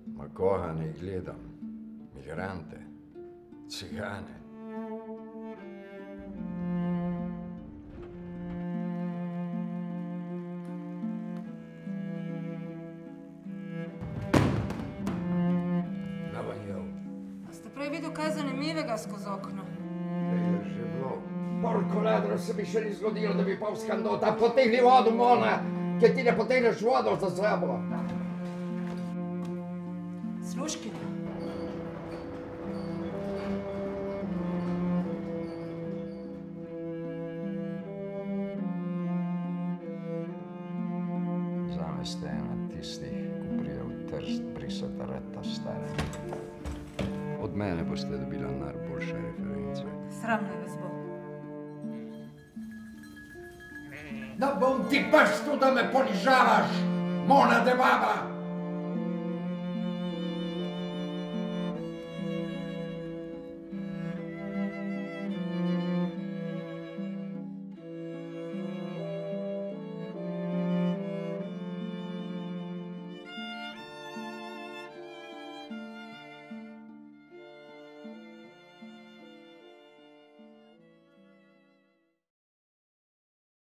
Ma koga ne gledam? Migrante, cigane. Ste prej videl kaj zanimivega skozi okno? Je že bilo. Porco ladro, se mi še ni zgodilo, da bi pol skandota. Potegni vodo, Mona, ker ti ne potegneš vodo za sabo. Služkinja. Zame ste ena tistih, ko pride v Trst brisati reta stare. Od mene boste dobila najboljše reference. Sram naj vas bo. Da bom ti prstu, da me ponižavaš, Mona de baba!